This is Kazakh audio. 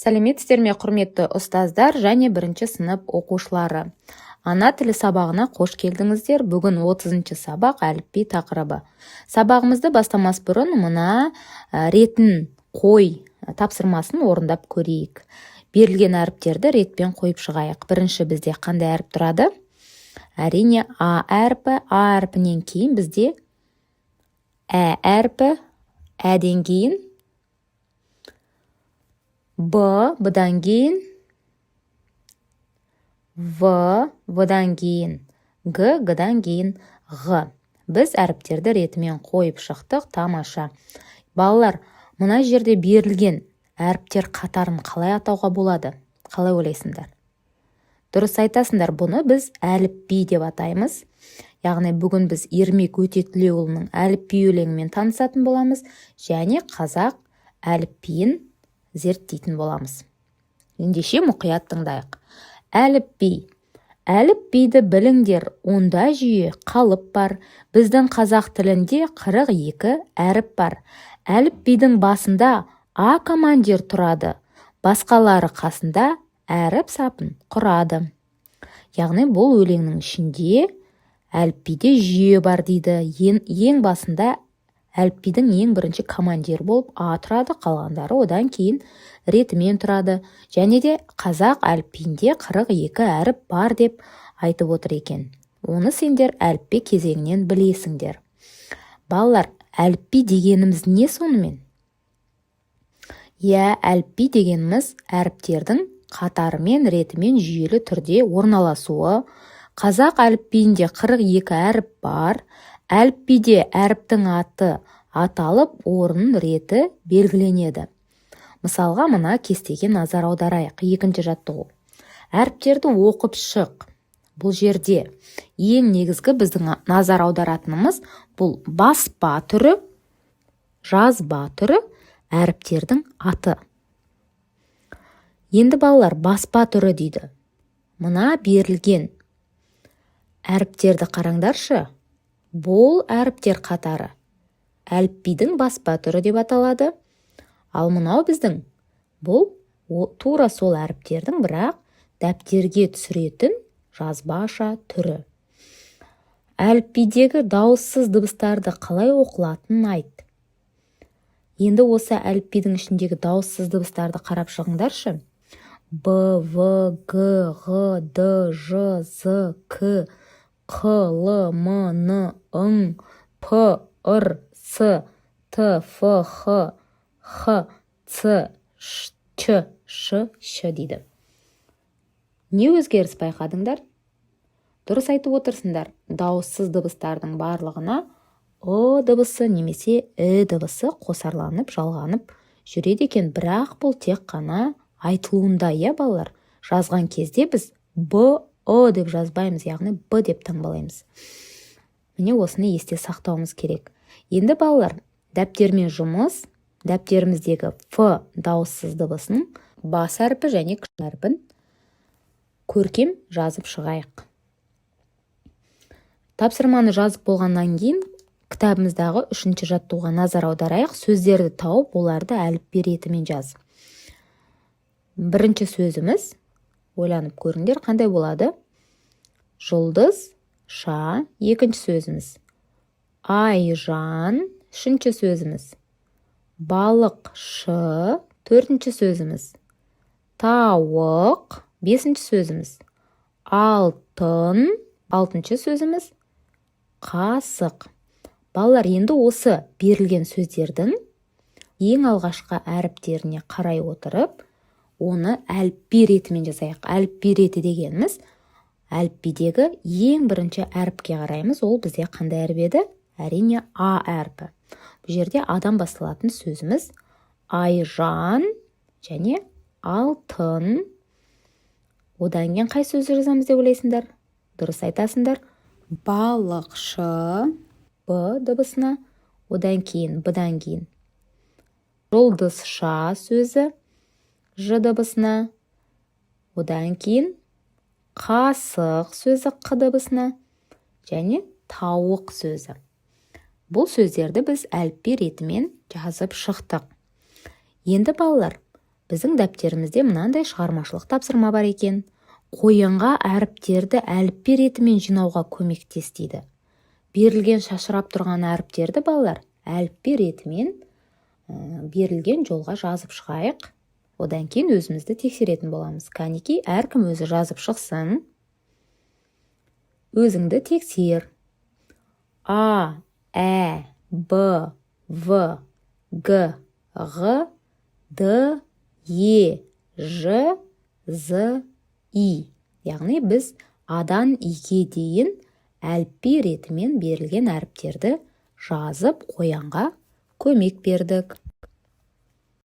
Сәлеметсіздер ме, құрметті ұстаздар және бірінші сынып оқушылары. Ана тілі сабағына қош келдіңіздер. Бүгін 30-шы сабақ әліпби тақырыбы. Сабағымызды бастамас бұрын мына ретін қой тапсырмасын орындап көрейік. Берілген әріптерді ретпен қойып шығайық. Бірінші бізде қандай әріп тұрады? Әрине А әріпі. А әріпінен кейін бізде Ә әріпі, Әден кейін Б, Б'дан кейін В, В'дан кейін Г, Г'дан кейін Ғ. Біз әріптерді ретімен қойып шықтық. Тамаша. Балалар, мына жерде берілген әріптер қатарын қалай атауға болады? Қалай ойлайсыңдар? Дұрыс айтасыңдар, бұны біз әліпби деп атаймыз. Яғни бүгін біз Ермек Өтетілеуұлының әліпби өлеңімен танысатын боламыз және қазақ әліпбиін зерттейтін боламыз. Ендеше мұқият тыңдайық. Әліпби. Әліпбиді біліңдер, онда жүйе қалып бар. Біздің қазақ тілінде 42 әріп бар. Әліпбидің басында А командир тұрады, басқалары қасында әріп сапын құрады. Яғни бұл өлеңнің ішінде әліпбиде жүйе бар дейді. Ең басында әліпбидің ең бірінші командир болып А тұрады, қалғандары одан кейін ретімен тұрады. Және де қазақ әліпбиінде 42 әріп бар деп айтып отыр екен. Оны сендер әліпби кезеңінен білесіңдер. Балалар, әліпби дегеніміз не сонымен? Әліпби дегеніміз әріптердің қатарымен, ретімен жүйелі түрде орналасуы. Қазақ әліпбиінде 42 әріп бар. Әліпбиде әріптің аты аталып, орын реті белгіленеді. Мысалға, мына кестеге назар аударайық. Екінші жаттығу. Әріптерді оқып шық. Бұл жерде ең негізгі біздің назар аударатынымыз бұл баспа түрі, жазба түрі, әріптердің аты. Енді балалар, баспа түрі дейді. Мына берілген әріптерді қараңдаршы. Бұл әріптер қатары әліпбидің баспа түрі деп аталады. Ал мынау біздің бұл тура сол әріптердің бірақ дәптерге түсіретін жазбаша түрі. Әліпбидегі дауыссыз дыбыстарды қалай оқылатынын айт. Енді осы әліпбидің ішіндегі дауыссыз дыбыстарды қарап шығыңдаршы. Б, В, Г, Ғ, Д, Ж, З, К, Қ, Л, М, Н, Ң, П, Р, С, Т, Ф, Х, Х, Ц, Ч, Ш, Ш дейді. Не өзгеріс байқадыңдар? Дұрыс айтып отырсыңдар. Дауыссыз дыбыстардың барлығына О дыбысы немесе дыбысы қосарланып, жалғанып жүреді екен. Бірақ бұл тек қана айтылуында, балалар. Жазған кезде біз Б, О деп жазбаймыз, яғни Б деп таңбалаймыз. Міне осыны есте сақтауымыз керек. Енді балалар, дәптермен жұмыс, дәптеріміздегі Ф дауыссыз дыбысының бас әріпі және кіші әріпін көркем жазып шығайық. Тапсырманы жазып болғаннан кейін кітабымыздағы 3-ші жаттығуға назар аударайық. Сөздерді тауып, оларды әліпби ретімен жаз. Бірінші сөзіміз, ойланып көріңдер, қандай болады? Жұлдыз, ша. Екінші сөзіміз айжан. Үшінші сөзіміз балық, шы. Төртінші сөзіміз тауық. Бесінші сөзіміз алтын. Алтыншы сөзіміз қасық. Балалар, енді осы берілген сөздердің ең алғашқы әріптеріне қарай отырып, оны әліпби ретімен жазайық. Әліпби реті дегеніміз әліпбидегі ең бірінші әріпке қараймыз. Ол бізде қандай әріп еді? Әрине А әріпі. Бұл жерде Адан басталатын сөзіміз айжан және алтын. Одан кейін қай сөзді жазамыз деп ойлайсыңдар? Дұрыс айтасыңдар. Балықшы. Б дыбысына. Одан кейін Б'дан кейін жұлдызша сөзі Ж дыбысына. Одан кейін қасық сөзі Қ дыбысына және тауық сөзі. Бұл сөздерді біз әліпби ретімен жазып шықтық. Енді балалар, Біздің дәптерімізде мынандай шығармашылық тапсырма бар екен. Қоянға әріптерді әліппе ретімен жинауға көмектес дейді. Берілген шашырап тұрған әріптерді балалар әліппе ретімен берілген жолға жазып шығайық. Одан кейін өзімізді тексеретін боламыз. Кәнекей, әркім өзі жазып шықсын. Өзіңді тексер. А, Ә, Б, В, Г, Ғ, Д, Е, Ж, З, И. Яғни біз адан иге дейін әліппе ретімен берілген әріптерді жазып қоянға көмек бердік.